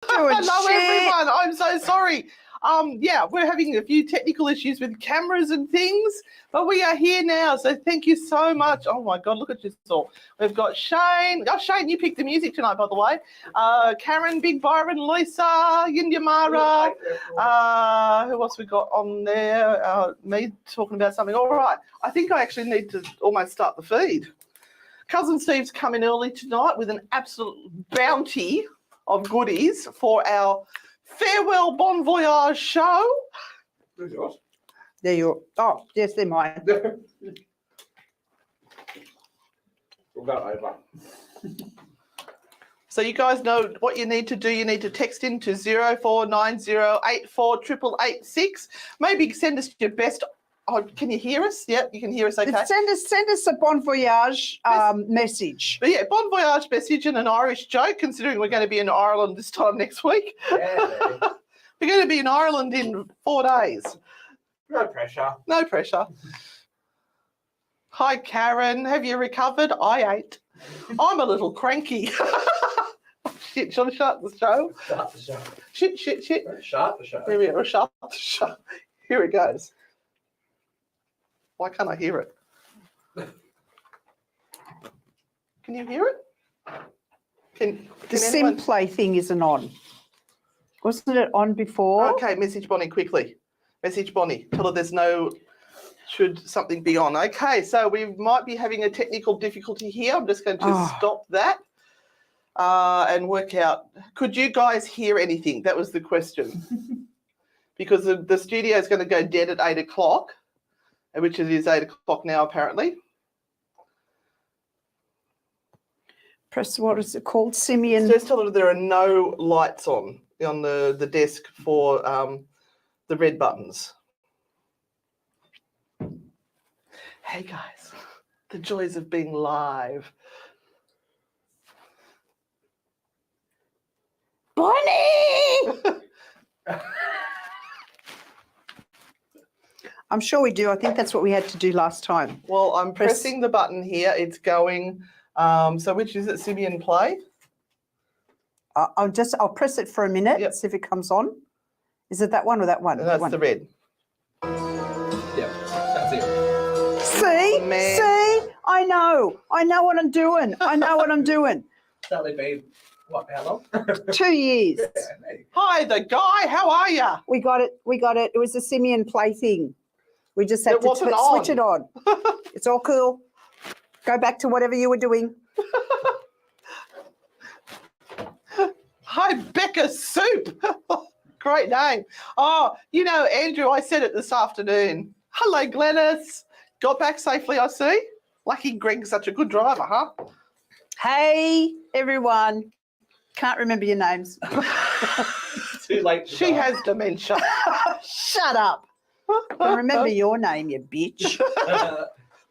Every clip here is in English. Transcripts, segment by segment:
Hello, everyone. I'm so sorry. Yeah, we're having a few technical issues with cameras and things, but we are here now. So thank you so much. Oh my God, look at this all. We've got Shane. Oh, Shane, you picked the music tonight, by the way. Karen, Big Byron, Lisa, Yindyamara. Who else we got on there? Me talking about something. All right. I think I actually need to almost start the feed. Cousin Steve's coming early tonight with an absolute bounty of goodies for our farewell bon voyage show. Who's yours? They're your. Oh, yes, they're mine. We'll go over. So you guys know what you need to do. You need to text in to 0490848886. Maybe send us your best. Oh, can you hear us? Yeah, you can hear us okay. Send us a bon voyage message. But yeah, bon voyage message and an Irish joke, considering we're going to be in Ireland this time next week. Yeah. We're going to be in Ireland in 4 days. No pressure. No pressure. Hi, Karen. Have you recovered? I ate. I'm a little cranky. Shit, shall I start the show? Start the show. Shit. Start the show. Here we go. Start the show. Here it goes. Why can't I hear it? Can you hear it? Can The anyone... Simplay thing isn't on. Wasn't it on before? Okay, message Bonnie quickly. Message Bonnie. Tell her there's no... Should something be on? Okay, so we might be having a technical difficulty here. I'm just going to stop that and work out. Could you guys hear anything? That was the question. Because the studio is going to go dead at 8 o'clock, which it is 8 o'clock now apparently. Press, what is it called? Simeon. Just tell her there are no lights on the desk for the red buttons. Hey guys, the joys of being live. Bonnie! I'm sure we do. I think that's what we had to do last time. Well, I'm pressing the button here. It's going. So which is it? Simeon Play? I'll press it for a minute. Yep. See if it comes on. Is it that one or that one? And that's the red. Yeah, that's it. See? Man. See? I know what I'm doing. It's only been, what, how long? 2 years. Yeah, mate. Hi, the guy. How are you? We got it. It was a Simeon Play thing. We just had It wasn't to on. switch it on. It's all cool. Go back to whatever you were doing. Hi, Becca Soup. Great name. Oh, you know, Andrew, I said it this afternoon. Hello, Glennis. Got back safely, I see. Lucky Greg's such a good driver, huh? Hey, everyone. Can't remember your names. Too late. She has dementia. Shut up. I remember your name, you bitch.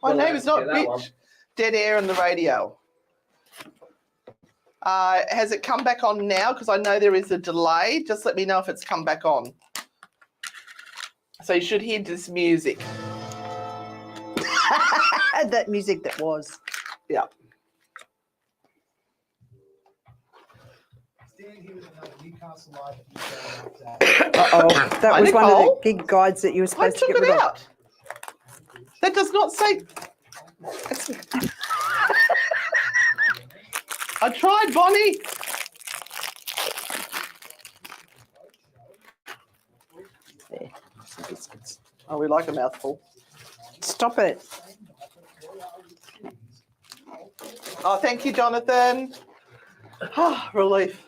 My name is not bitch. Dead air on the radio. Has it come back on now? Because I know there is a delay. Just let me know if it's come back on. So you should hear this music. That music that was. Yeah. That Hi, was one of the Nicole. gig guides that you were I supposed to took get it rid of. out. That does not say... I tried, Bonnie. There, some biscuits. Oh, we like a mouthful. Stop it. Oh, thank you, Jonathan. Oh, relief.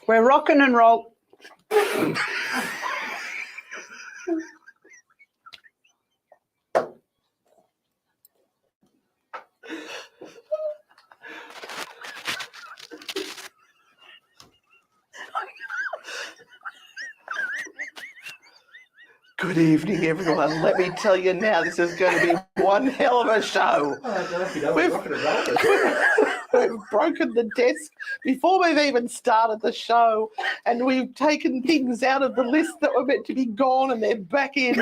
We're rocking and roll. Good evening, everyone. Let me tell you now, this is going to be one hell of a show. I don't know if you know what rocking and roll is. We've broken the desk before we've even started the show, and we've taken things out of the list that were meant to be gone, and they're back in.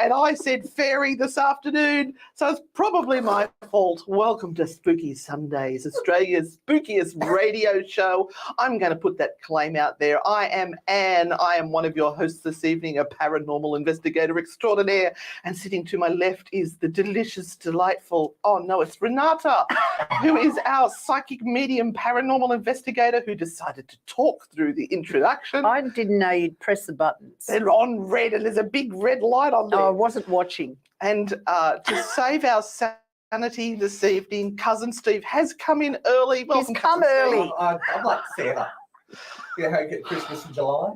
And I said fairy this afternoon, so it's probably my fault. Welcome to Spooky Sundays, Australia's spookiest radio show. I'm going to put that claim out there. I am Anne. I am one of your hosts this evening, a paranormal investigator extraordinaire. And sitting to my left is the delicious, delightful, oh no, it's Renata, who is our psychic medium paranormal investigator who decided to talk through the introduction. I didn't know you'd press the buttons. They're on red, and there's a big red light on there. Oh, I wasn't watching. And to save our sanity this evening, Cousin Steve has come in early. Welcome, He's come Cousin Steve. early. I'm like Santa. You know how you get Christmas in July?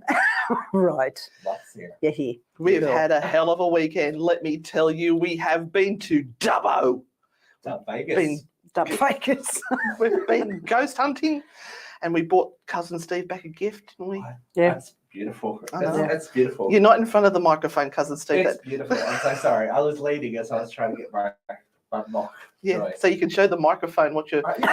Right. Like Santa. You're here. We've Cool. had a hell of a weekend. Let me tell you, we have been to Dubbo. It's Vegas. Been, Dub Fakers. we've been ghost hunting, and we bought Cousin Steve back a gift, didn't we? Yeah. That's beautiful. I know. That's beautiful. You're not in front of the microphone, Cousin Steve. It's beautiful. I'm so sorry. I was leading as I was trying to get my mock. Yeah, joy. so you can show the microphone what you're. Look, the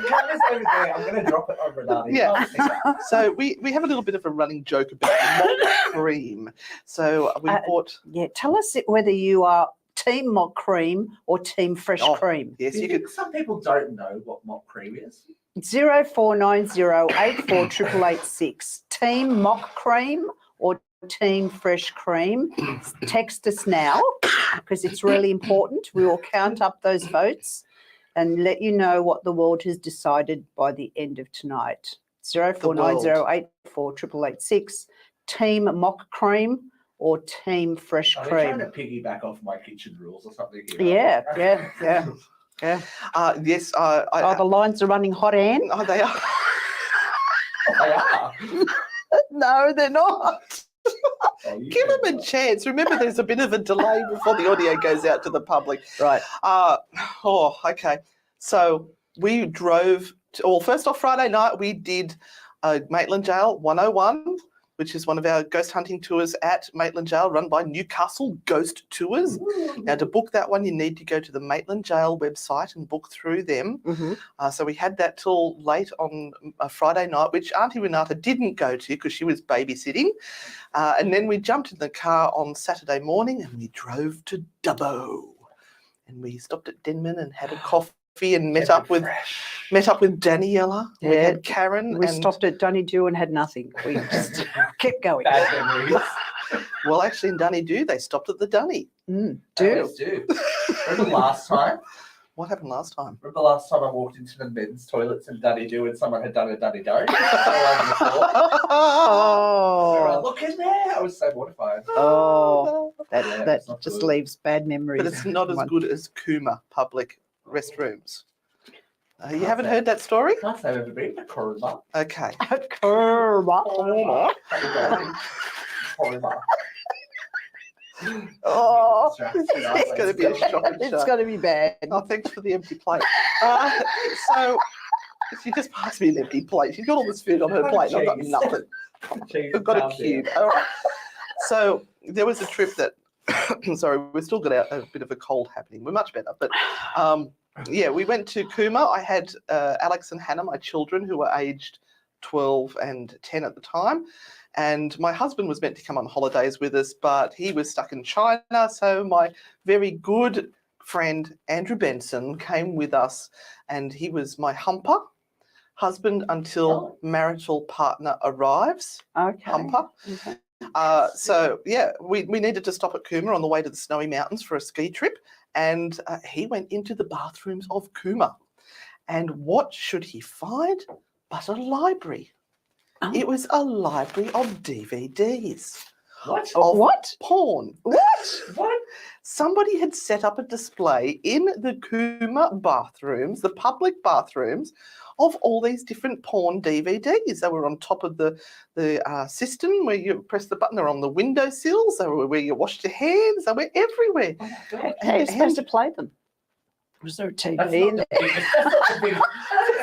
camera's over there. I'm going to drop it on Renata. You Yeah. can't see that. So we have a little bit of a running joke about mock cream. So we bought. Yeah. Tell us whether you are team mock cream or team fresh Oh. cream. Yes, Do you you could. think some people don't know what mock cream is? 0490848886. Team mock cream or team fresh cream. Text us now because it's really important. We will count up those votes and let you know what the world has decided by the end of tonight. 0490848886. Team mock cream or team fresh Are they trying cream. to piggyback off my kitchen rules or something? Yeah. Yes, Oh, the lines are running hot, Anne. oh, they are. They are. No, they're not. Oh, you Give can- them a chance. Remember, there's a bit of a delay before the audio goes out to the public. Right. Okay. So we drove. First off, Friday night we did Maitland Jail 101, which is one of our ghost hunting tours at Maitland Jail, run by Newcastle Ghost Tours. Now, to book that one, you need to go to the Maitland Jail website and book through them. Mhm. So we had that till late on a Friday night, which Auntie Renata didn't go to because she was babysitting. And then we jumped in the car on Saturday morning and we drove to Dubbo. And we stopped at Denman and had a coffee and met up with Daniela. We Yeah. had Karen. We and, stopped at Dunedoo and had nothing. We just kept going. Bad memories. Well, actually, in Dunedoo, they stopped at the Dunny. They Do. always do. Remember last time? What happened last time? Remember last time I walked into the men's toilets in Dunedoo and someone had done a Dunny-do? They were Oh, like, look in there. I was so mortified. oh, Yeah, that it's not just good. leaves bad memories. But it's not as One- good as Cooma public restrooms. You Can't haven't say. heard that story? Can't say I've ever been to Corumba. Okay. Kurma. Corumba. Oh, It's going to be a shock and it's show. going to be bad. Oh, thanks for the empty plate. So she just passed me an empty plate. She's got all this food on her plate and I've got Jeez. nothing. I've got a cube. All right. So there was a trip that, sorry, we've still got a bit of a cold happening. We're much better. But yeah, we went to Cooma. I had Alex and Hannah, my children, who were aged 12 and 10 at the time. And my husband was meant to come on holidays with us, but he was stuck in China. So my very good friend, Andrew Benson, came with us, and he was my humper husband until marital partner arrives. Okay. Humper. Okay. So yeah, we needed to stop at Cooma on the way to the Snowy Mountains for a ski trip, and he went into the bathrooms of Cooma, and what should he find but a library? Oh. It was a library of DVDs What? of What? porn. What? Somebody had set up a display in the Cooma bathrooms, the public bathrooms, of all these different porn DVDs. They were on top of the system where you press the button. They were on the windowsills. They were where you washed your hands. They were everywhere. Oh my God. How are you supposed to play them? Was there a That's TV in not there? the biggest. That's not the biggest.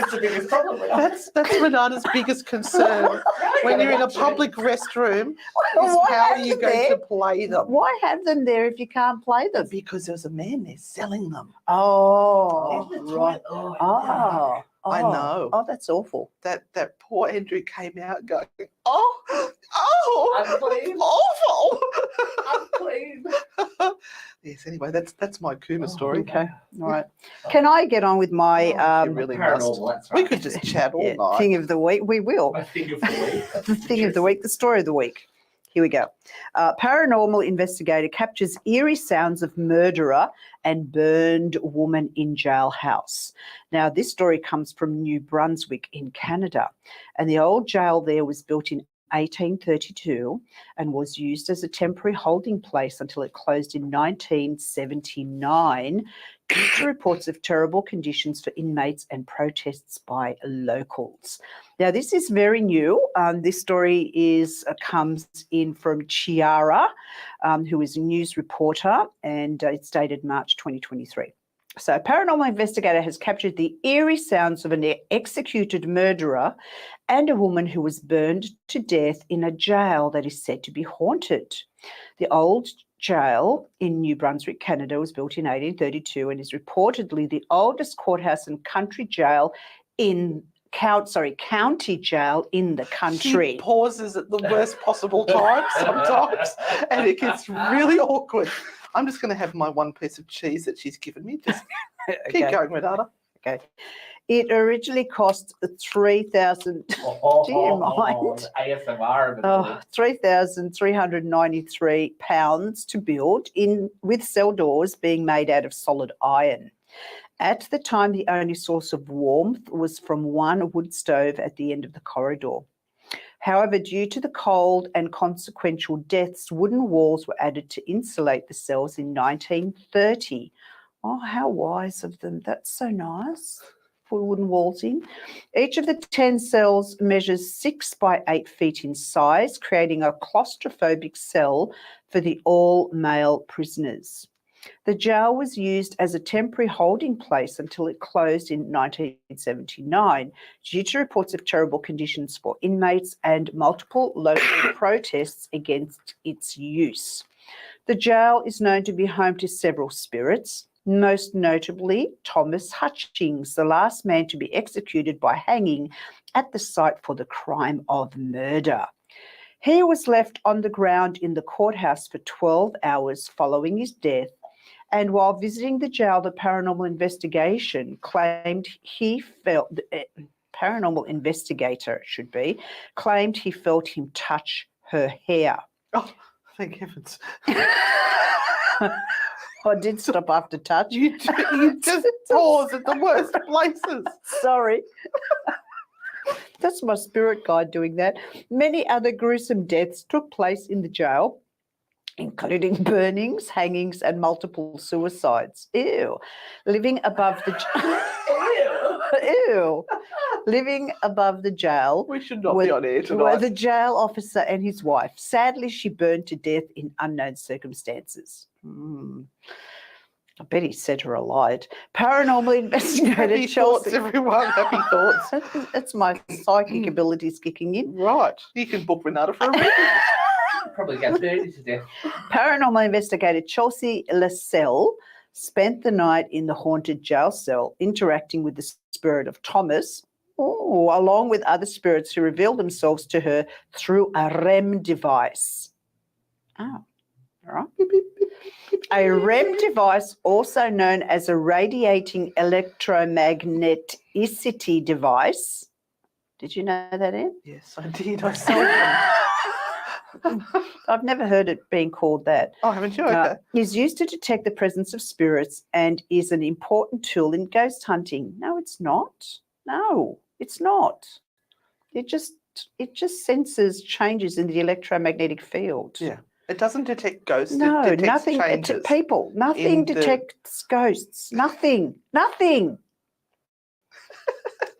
It's the biggest problem. That's Renata's biggest concern. When you're in a public restroom, is Why how have are you them going there? to play them? Why have them there if you can't play them? Because there was a man there selling them. Oh, In the right. toilet. Oh, I know. Oh, that's awful. That poor Andrew came out going, oh, Unclean. awful. Unclean. Yes. Anyway, that's my Kuma story. Okay, all right. Can I get on with my You really must. Paranormal, that's We right. could just chat all yeah, night. thing of the week? We will. I think of the week. The thing of the week, the story of the week. Here we go. Paranormal investigator captures eerie sounds of murderer and burned woman in jailhouse. Now, this story comes from New Brunswick in Canada, and the old jail there was built in 1832 and was used as a temporary holding place until it closed in 1979 due to reports of terrible conditions for inmates and protests by locals. Now, this is very new. This story comes in from Chiara, who is a news reporter, and it's dated March 2023. So, a paranormal investigator has captured the eerie sounds of an executed murderer and a woman who was burned to death in a jail that is said to be haunted. The old jail in New Brunswick, Canada, was built in 1832 and is reportedly the oldest courthouse and country jail in county jail in the country. She pauses at the worst possible time sometimes, and it gets really awkward. I'm just going to have my one piece of cheese that she's given me. Just keep going, Renata. Okay. It originally cost 3,000. Do you mind? ASMR. Oh, £3,393 to build, with cell doors being made out of solid iron. At the time, the only source of warmth was from one wood stove at the end of the corridor. However, due to the cold and consequential deaths, wooden walls were added to insulate the cells in 1930. Oh, how wise of them. That's so nice. Put wooden walls in. Each of the 10 cells measures 6 by 8 feet in size, creating a claustrophobic cell for the all-male prisoners. The jail was used as a temporary holding place until it closed in 1979 due to reports of terrible conditions for inmates and multiple local protests against its use. The jail is known to be home to several spirits, most notably Thomas Hutchings, the last man to be executed by hanging at the site for the crime of murder. He was left on the ground in the courthouse for 12 hours following his death, and while visiting the jail, the paranormal investigator claimed he felt him touch her hair. Oh, thank heavens. I did stop after touch. You just pause at the worst places. Sorry. That's my spirit guide doing that. Many other gruesome deaths took place in the jail, including burnings, hangings, and multiple suicides. Ew. Living above the Living above the jail. We should not be on air were tonight. the jail officer and his wife. Sadly, she burned to death in unknown circumstances. I bet he set her alight. Paranormal investigator Happy thoughts, Chelsea. everyone. Happy thoughts. That's my psychic abilities kicking in. Right. You can book Renata for a reading. Probably get burned to death. Paranormal investigator Chelsea Lascelle spent the night in the haunted jail cell interacting with the spirit of Thomas, along with other spirits who revealed themselves to her through a REM device. Oh, all right. A REM device, also known as a radiating electromagneticity device. Did you know that, Anne? Yes, I did. I saw them. I've never heard it being called that. Oh, haven't you? Okay. Is used to detect the presence of spirits and is an important tool in ghost hunting. No, it's not. No, it's not. It just senses changes in the electromagnetic field. Yeah. It doesn't detect ghosts. No, it detects nothing. changes. People, nothing detects ghosts. Nothing.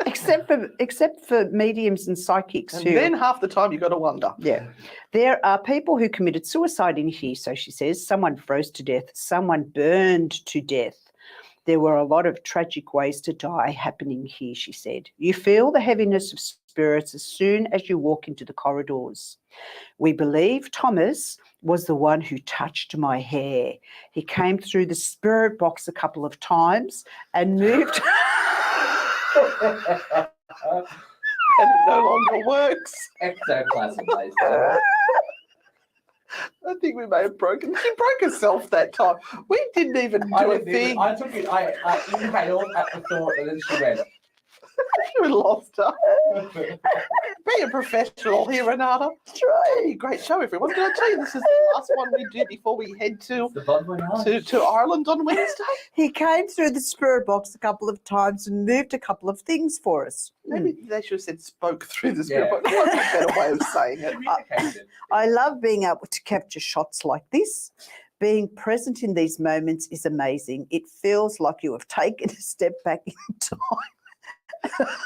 except for mediums and psychics. And then half the time you got to wonder. Yeah. There are people who committed suicide in here, so she says. Someone froze to death. Someone burned to death. There were a lot of tragic ways to die happening here, she said. You feel the heaviness of spirits as soon as you walk into the corridors. We believe Thomas was the one who touched my hair. He came through the spirit box a couple of times and moved. And it no longer works. Ectoplasm, they say. I think we may have broken. She broke herself that time. We didn't even do a thing. I took it. I inhaled at the thought, and then she went. We lost her. Be a professional here, Renata. Hey, great show, everyone. Did I tell you this is the last one we do before we head to Ireland on Wednesday? He came through the spirit box a couple of times and moved a couple of things for us. Maybe they should have said spoke through the spirit box. What's a better way of saying it? I love being able to capture shots like this. Being present in these moments is amazing. It feels like you have taken a step back in time.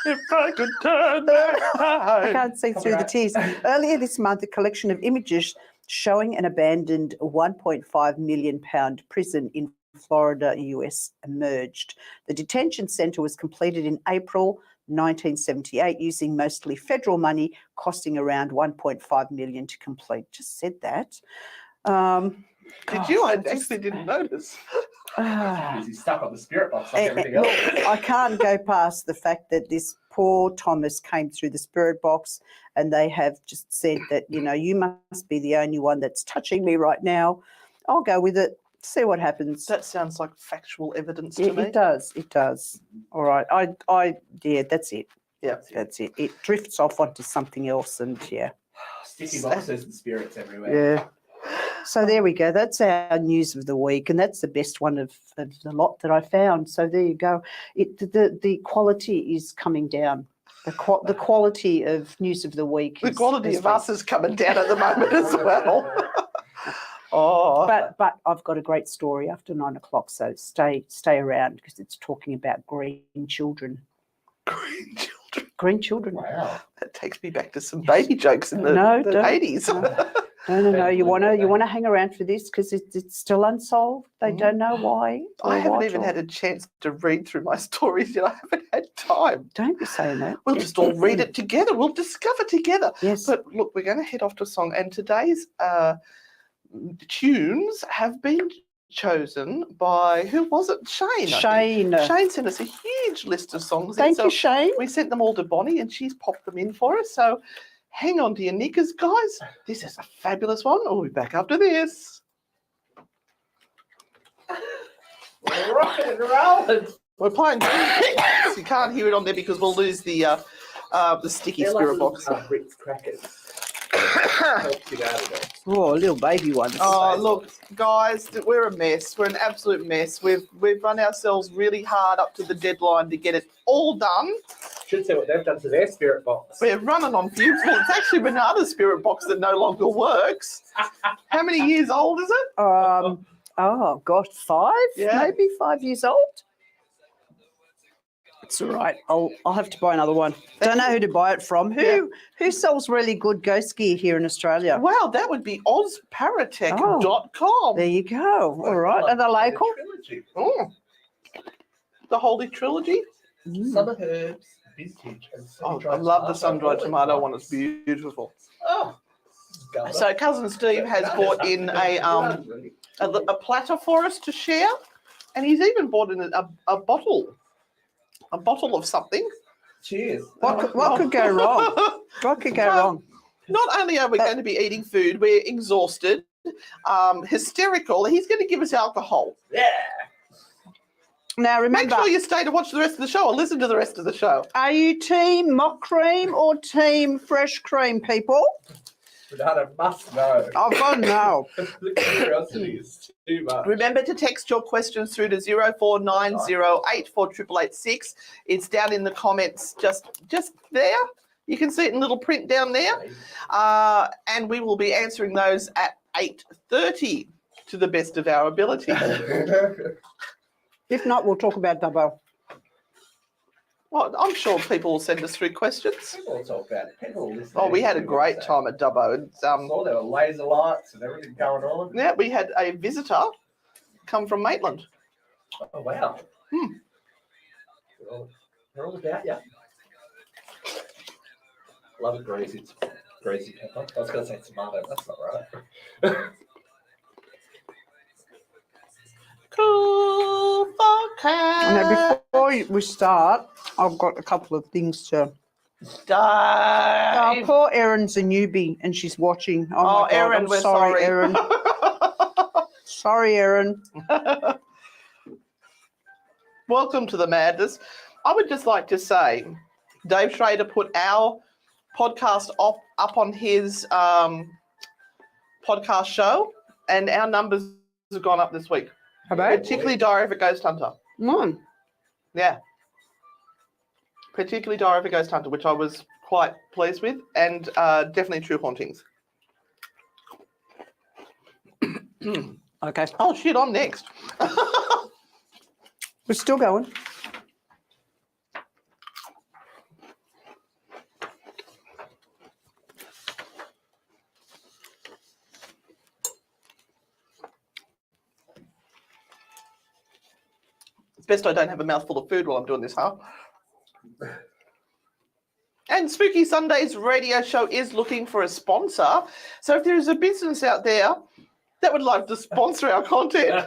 If I could turn back I time. can't see through the tears. Earlier this month, a collection of images showing an abandoned £1.5 million prison in Florida, US, emerged. The detention centre was completed in April 1978 using mostly federal money, costing around $1.5 million to complete. Just said that. Did you? I actually didn't notice. He's stuck on the spirit box like everything else. I can't go past the fact that this poor Thomas came through the spirit box and they have just said that, you know, you must be the only one that's touching me right now. I'll go with it, see what happens. That sounds like factual evidence to me. It does. It does. All right. Yeah, that's it. Yeah. That's it. It drifts off onto something else and yeah. Sticky boxes and spirits everywhere. Yeah. So there we go. That's our news of the week, and that's the best one of the lot that I found. So there you go. The quality is coming down. The quality of news of the week. The quality of us is coming down at the moment as well. But I've got a great story after 9 o'clock, so stay around because it's talking about green children. Green children. Wow. That takes me back to some baby jokes in the 80s. No. You want to hang around for this because it's still unsolved. They don't know why. I haven't even had a chance to read through my stories yet. I haven't had time. Don't be saying that. We'll just all read it together. We'll discover together. Yes. But look, we're going to head off to a song, and today's tunes have been chosen by, who was it? Shane. I think. Shane sent us a huge list of songs. Thank you, Shane. We sent them all to Bonnie, and she's popped them in for us. So hang on to your knickers, guys. This is a fabulous one. We'll be back after this. We're rocking and rolling. We're playing. You can't hear it on there because we'll lose the sticky spirit box. Ritz crackers. Oh, a little baby one. Oh, look, guys, we're a mess. We're an absolute mess. We've run ourselves really hard up to the deadline to get it all done. Should see what they've done to their spirit box. We're running on fumes. Well, it's actually Renata's spirit box that no longer works. How many years old is it? Oh, gosh, 5? Yeah. Maybe 5 years old. It's all right. I'll have to buy another one. Don't know who to buy it from. Who sells really good ghost gear here in Australia? Wow, that would be ozparatech.com. There you go. All right. Are they local? Oh. The Holy Trilogy. Summer herbs, vintage, and I love the sun-dried tomato one. It's beautiful. Oh. So Cousin Steve has bought in a platter for us to share, and he's even bought in a bottle. A bottle of something. Cheers. What could go wrong? What could go wrong? Not only are we going to be eating food, we're exhausted, hysterical. He's going to give us alcohol. Yeah. Now remember, make sure you stay to watch the rest of the show or listen to the rest of the show. Are you team mock cream or team fresh cream, people? Renata must know. I've got to know. The curiosity is too much. Remember to text your questions through to 0490848886. It's down in the comments just there. You can see it in little print down there. And we will be answering those at 8:30 to the best of our ability. If not, we'll talk about Dubbo. Well, I'm sure people will send us through questions. People will talk about it. People will listen. Oh, we had a great time at Dubbo. And, I saw there were laser lights and everything going on. yeah, we had a visitor come from Maitland. Oh, wow. They're all about you. Love it, greasy. It's greasy pepper. I was going to say tomato. That's not right. Cool Now, forecast. we start, I've got a couple of things to. Dive. Poor Erin's a newbie and she's watching. Oh, my God. Erin, I'm we're sorry, sorry. Erin. Sorry, Erin. Welcome to the madness. I would just like to say, Dave Schrader put our podcast up on his podcast show, and our numbers have gone up this week. How about? Particularly Diary of a Ghost Hunter. Mine. Yeah. Particularly Diary of a Ghost Hunter, which I was quite pleased with, and definitely True Hauntings. Okay. Oh, shit, I'm next. We're still going. It's best I don't have a mouthful of food while I'm doing this, huh? And Spooky Sundays radio show is looking for a sponsor. So if there is a business out there that would like to sponsor our content,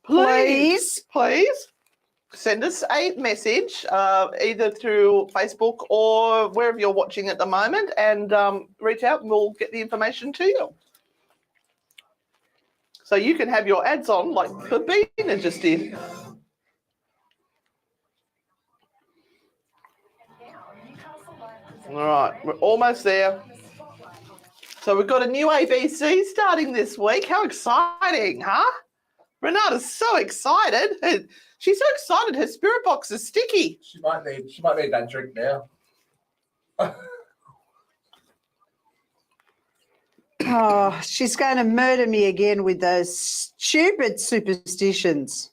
please send us a message either through Facebook or wherever you're watching at the moment, and reach out and we'll get the information to you. So you can have your ads on like Babina just did. All right, we're almost there. So we've got a new ABC starting this week. How exciting, huh? Renata's so excited. She's so excited her spirit box is sticky. She might need that drink now. Oh, she's going to murder me again with those stupid superstitions.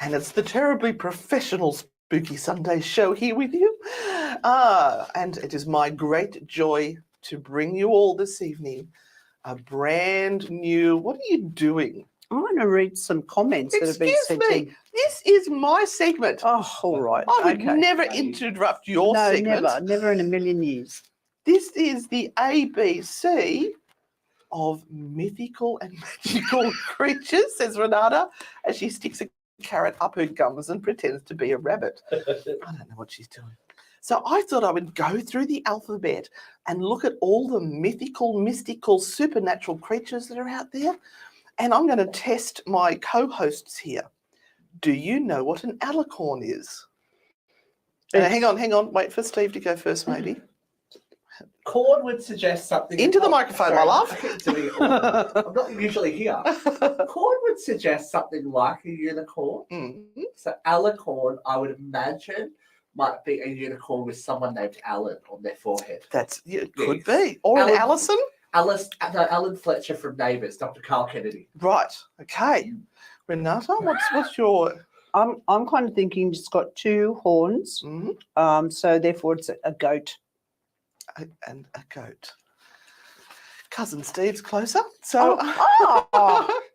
And it's the terribly professional Spooky Sunday show here with you. And it is my great joy to bring you all this evening a brand new... What are you doing? I want to read some comments that have been sent Excuse in. me. This is my segment. Oh, all right. I would Okay. never interrupt your No, segment. never in a million years. This is the ABC of mythical and magical creatures, says Renata, as she sticks a carrot up her gums and pretends to be a rabbit. I don't know what she's doing. So I thought I would go through the alphabet and look at all the mystical, supernatural creatures that are out there. And I'm going to test my co-hosts here. Do you know what an alicorn is? Hang on. Wait for Steve to go first, maybe. Corn would suggest something. Into the microphone, my love. I'm not usually here. Corn would suggest something like a unicorn. Mm-hmm. So alicorn, I would imagine, might be a unicorn with someone named Alan on their forehead. It could be. Or an Allison. Alan Fletcher from Neighbours, Dr. Carl Kennedy. Right. Okay. Renata, what's your... I'm kind of thinking it's got two horns, so therefore it's a goat. And a goat. Cousin Steve's closer. So,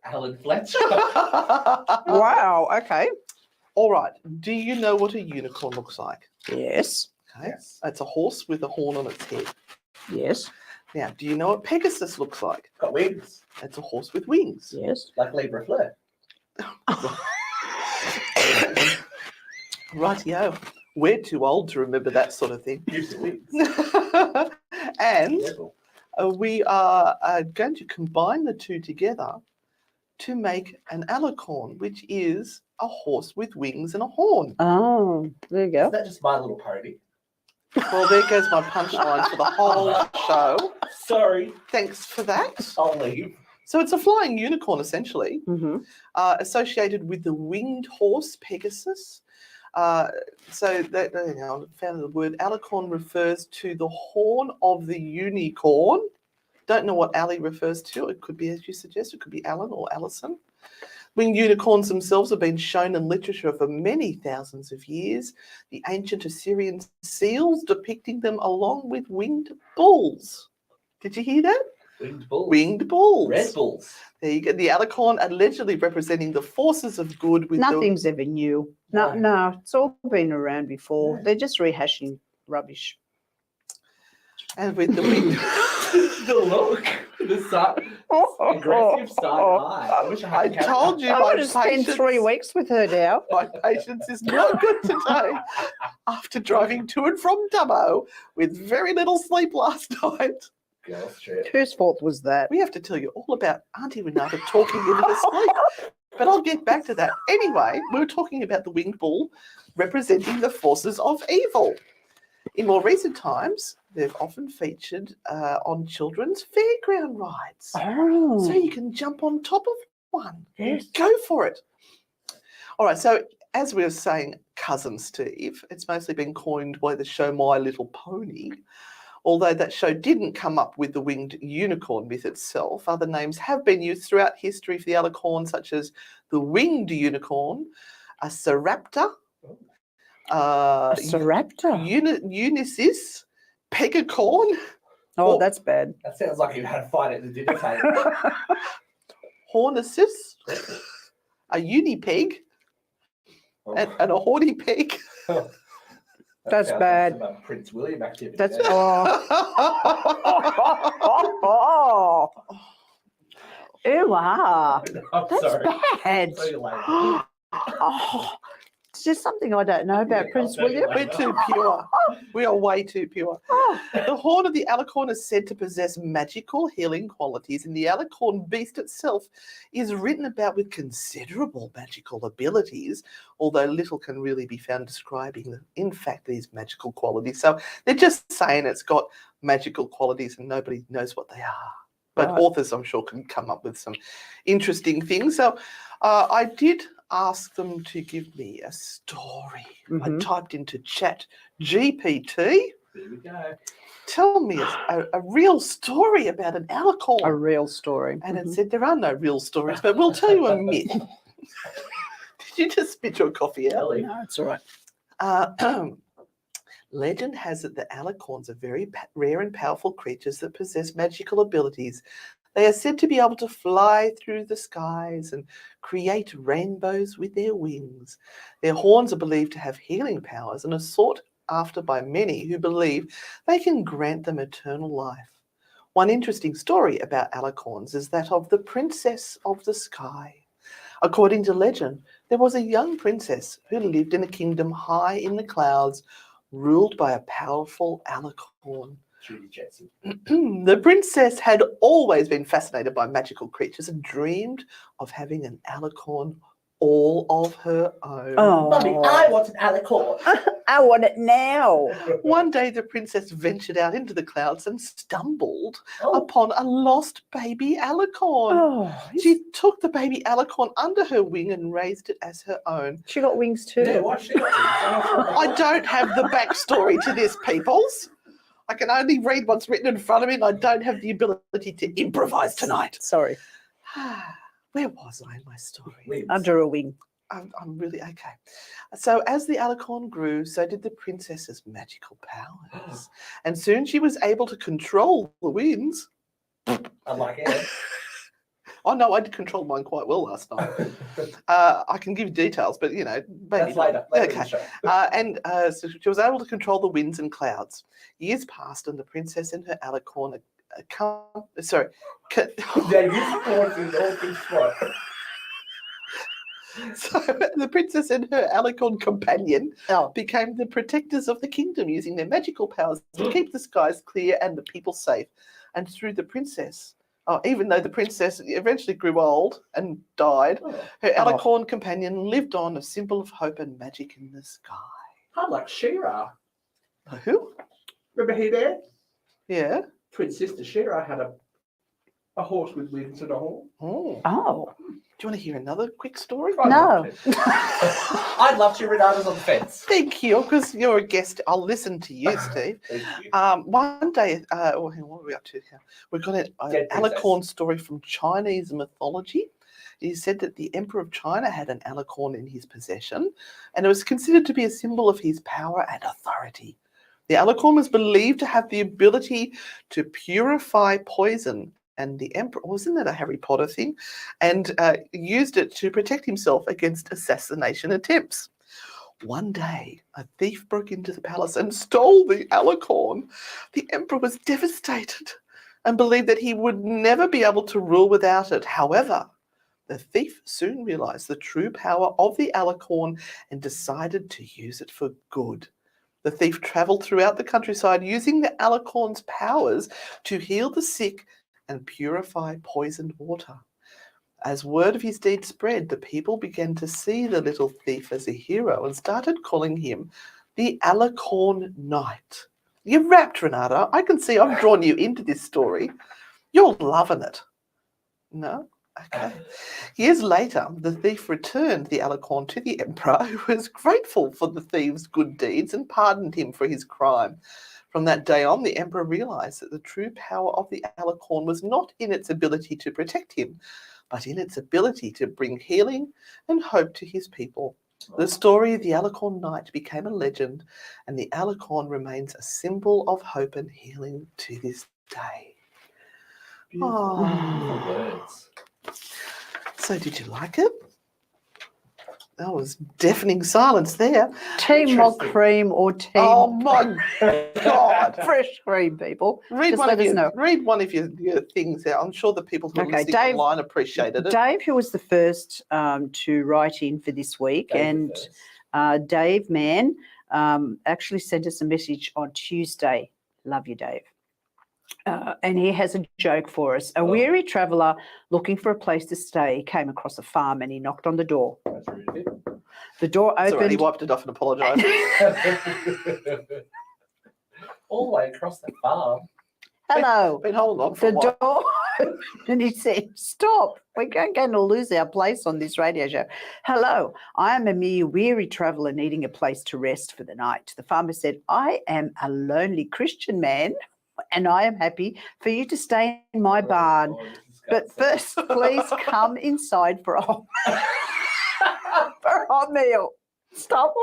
Alan Fletcher. Wow. Okay. All right. Do you know what a unicorn looks like? Yes. Okay. Yes. It's a horse with a horn on its head. Yes. Now, do you know what Pegasus looks like? Got wings. It's a horse with wings. Yes. Like Libra Fleur. Rightio. We're too old to remember that sort of thing. Gives wings. And we are going to combine the two together to make an alicorn, which is a horse with wings and a horn. Oh, there you go. Is that just My Little Pony? Well, there goes my punchline for the whole show. Sorry. Thanks for that. I'll leave. So it's a flying unicorn, essentially, Mm-hmm. associated with the winged horse Pegasus. So that, I found the word alicorn refers to the horn of the unicorn Don't know what Ali refers to. It could be, as you suggest, it could be Alan or Alison. Winged unicorns themselves have been shown in literature for many thousands of years. The ancient Assyrian seals depicting them along with winged bulls. Did you hear that? Winged bulls. Winged bulls. Red bulls. There you go. The alicorn allegedly representing the forces of good with Nothing's ever new. No, No. no, it's all been around before. Yeah. They're just rehashing rubbish. and with the winged. The look. The start. Aggressive start high. I wish I had I a camera. told you I my want to spend patience. 3 weeks with her now. My patience is not good today. After driving to and from Dubbo with very little sleep last night, Girls trip. Whose fault was that? we have to tell you all about Auntie Renata talking in her sleep. But I'll get back to that. Anyway, we were talking about the winged bull representing the forces of evil. In more recent times, they've often featured on children's fairground rides. Oh, So you can jump on top of one. yes. Go for it. All right, so as we were saying, Cousin Steve, it's mostly been coined by the show My Little Pony. Although that show didn't come up with the winged unicorn myth itself, other names have been used throughout history for the alicorn, such as the winged unicorn, a seraptor, A Sarepta. Unisys, pegacorn, Oh, Oh. that's bad. That sounds like you had a fight at the dinner table. hornicis, a unipeg, and a horny peg. That That's sounds bad. Like some, Prince William activity. That's there. oh. Ew, ah. I'm That's sorry. bad. See you later. Oh, it's just something I don't know about Yeah, Prince I'll tell you William. We're too pure. We are way too pure. Oh, The horn of the alicorn is said to possess magical healing qualities, and the alicorn beast itself is written about with considerable magical abilities, although little can really be found describing, in fact, these magical qualities. So they're just saying it's got magical qualities and nobody knows what they are. But Right. authors, I'm sure, can come up with some interesting things. So I did ask them to give me a story. I Mhm. typed into Chat GPT. There we go. Tell me a real story about an alicorn. a real story. And it Mhm. said there are no real stories, but we'll tell you a myth. Did you just spit your coffee out? Ellie. No, it's all right. Legend has it that alicorns are very rare and powerful creatures that possess magical abilities. They are said to be able to fly through the skies and create rainbows with their wings. Their horns are believed to have healing powers and are sought after by many who believe they can grant them eternal life. One interesting story about alicorns is that of the Princess of the Sky. According to legend, there was a young princess who lived in a kingdom high in the clouds, ruled by a powerful alicorn. Judy Jetson. The princess had always been fascinated by magical creatures and dreamed of having an alicorn all of her own. Oh, Mummy, I want an alicorn. I want it now. One day, the princess ventured out into the clouds and stumbled Oh, upon a lost baby alicorn. Oh, She took the baby alicorn under her wing and raised it as her own. she got wings too. yeah, watch it. I don't have the backstory to this, peoples. I can only read what's written in front of me, and I don't have the ability to improvise tonight. Sorry, Where was I in my story? Wings. under a wing. I'm really okay. So as the alicorn grew, so did the princess's magical powers. And soon she was able to control the winds. Unlike Ed. Oh no, I did control mine quite well last night. I can give you details, but you know, maybe That's not. later. Later in Okay. the show. So she was able to control the winds and clouds. Years passed, and the princess and her alicorn, Yeah, you support is all good spot. so the princess and her alicorn companion Oh, became the protectors of the kingdom, using their magical powers to keep the skies clear and the people safe. And through the princess, even though the princess eventually grew old and died, her alicorn companion lived on, a symbol of hope and magic in the sky. I'm like She-Ra. Who? Remember He Bear? Yeah. Twin sister She-Ra had a horse with wings and a horn. Oh. oh, you want to hear another quick story? I'd No. love to. I'd love to. Renata's on the fence. Thank you, because you're a guest. I'll listen to you, Steve. Thank you. One day, hang on, what are we up to here? We've got an Dead princess. alicorn story from Chinese mythology. He said that the Emperor of China had an alicorn in his possession, and it was considered to be a symbol of his power and authority. The alicorn was believed to have the ability to purify poison, and the Emperor, wasn't that a Harry Potter thing? And used it to protect himself against assassination attempts. One day, a thief broke into the palace and stole the alicorn. The Emperor was devastated and believed that he would never be able to rule without it. However, the thief soon realized the true power of the alicorn and decided to use it for good. The thief traveled throughout the countryside using the alicorn's powers to heal the sick and purify poisoned water. As word of his deed spread, the people began to see the little thief as a hero and started calling him the Alicorn Knight. You're rapt, Renata. I can see I've drawn you into this story. You're loving it. No? Okay. Years later, the thief returned the alicorn to the emperor, who was grateful for the thief's good deeds and pardoned him for his crime. From that day on, the emperor realized that the true power of the alicorn was not in its ability to protect him, but in its ability to bring healing and hope to his people. The story of the Alicorn Knight became a legend, and the alicorn remains a symbol of hope and healing to this day. Beautiful Oh. words. So did you like it? That was deafening silence there. Team mock Interesting. cream or team Oh my God. fresh cream, people. Read Just one, let of us your, know. read one of your things out. I'm sure the people who are Okay, listening Dave- online appreciated it. Dave, who was the first to write in for this week, David and first. Dave Mann actually sent us a message on Tuesday. Love you, Dave. And he has a joke for us. A Oh. weary traveller looking for a place to stay came across a farm and he knocked on the door. That's really The door It's all right, he opened. wiped it off and apologised. good. All the way across the farm. Hello. Been holding on for The a while. door and he said, stop, we're going to lose our place on this radio show. Hello, I am a mere weary traveller needing a place to rest for the night. The farmer said, I am a lonely Christian man and I am happy for you to stay in my barn. Oh, this is But first, please come inside for a hot meal. Stop.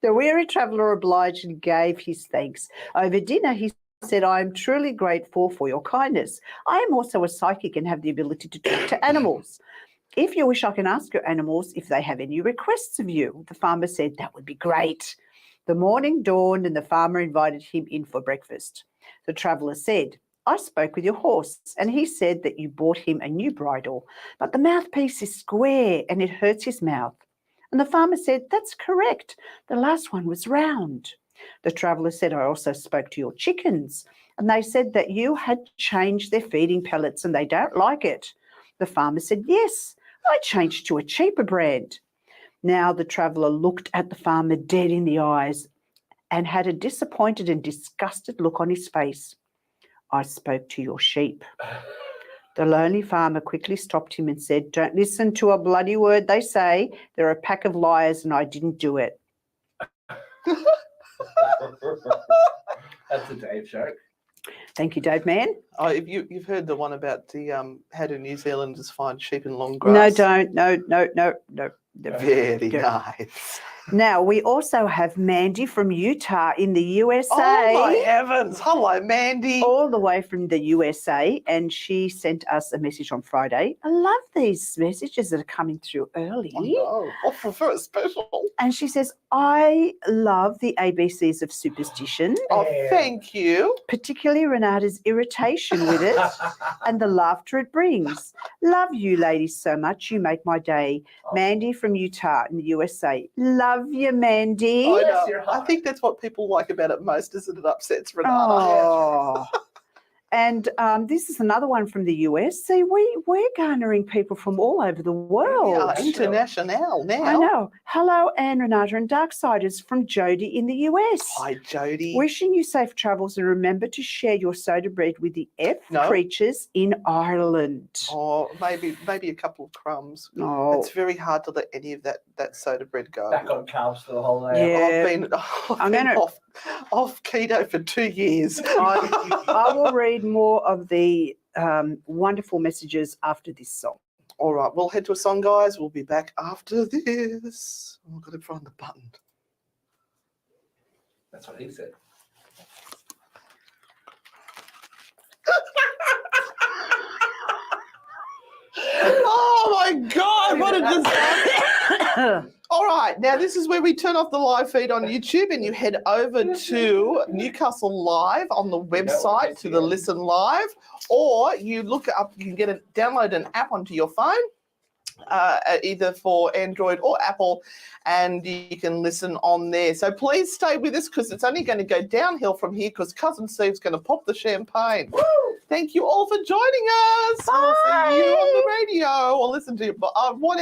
The weary traveller obliged and gave his thanks. Over dinner, he said, I am truly grateful for your kindness. I am also a psychic and have the ability to talk to animals. If you wish, I can ask your animals if they have any requests of you. The farmer said, that would be great. The morning dawned and the farmer invited him in for breakfast. The traveller said, I spoke with your horse and he said that you bought him a new bridle, but the mouthpiece is square and it hurts his mouth. And the farmer said, that's correct. The last one was round. The traveller said, I also spoke to your chickens and they said that you had changed their feeding pellets and they don't like it. The farmer said, yes, I changed to a cheaper brand. Now the traveller looked at the farmer dead in the eyes and had a disappointed and disgusted look on his face. I spoke to your sheep. The lonely farmer quickly stopped him and said, don't listen to a bloody word they say. They're a pack of liars and I didn't do it. That's a Dave joke. Thank you, Dave Mann. Oh, if you've heard the one about the how do New Zealanders find sheep in long No, grass? don't. No. Very Yeah. nice. Now, we also have Mandy from Utah in the USA. Oh my heavens! Hello, Mandy. All the way from the USA, and she sent us a message on Friday. I love these messages that are coming through early. Oh, no. I prefer a special. And she says, I love the ABCs of superstition, Oh, thank you. particularly Renata's irritation with it and the laughter it brings. Love you ladies so much. You make my day. Mandy from Utah in the USA. Love you, Mandy. I Bless your know. I heart. think that's what people like about it most, is that it upsets Renata. Oh. And this is another one from the US. See, we're garnering people from all over the world. We are international now. I know. Hello, Anne, Renata, and Darksiders from Jody in the US. Hi, Jody. Wishing you safe travels, and remember to share your soda bread with the No. creatures in Ireland. Oh, maybe a couple of crumbs. Oh, It's very hard to let any of that soda bread go. Back on carbs for the holiday. yeah. I've been off keto for 2 years. I will read more of the wonderful messages after this song. All right, we'll head to a song, guys. We'll be back after this. I've got to find the button. That's what he said. Oh my God, what a disaster. All right, now this is where we turn off the live feed on YouTube and you head over to Newcastle Live on the website to the Listen Live, or you look up, you can download an app onto your phone, either for Android or Apple, and you can listen on there. So please stay with us because it's only going to go downhill from here because Cousin Steve's going to pop the champagne. Woo! Thank you all for joining us. Bye. We'll see you on the radio or listen to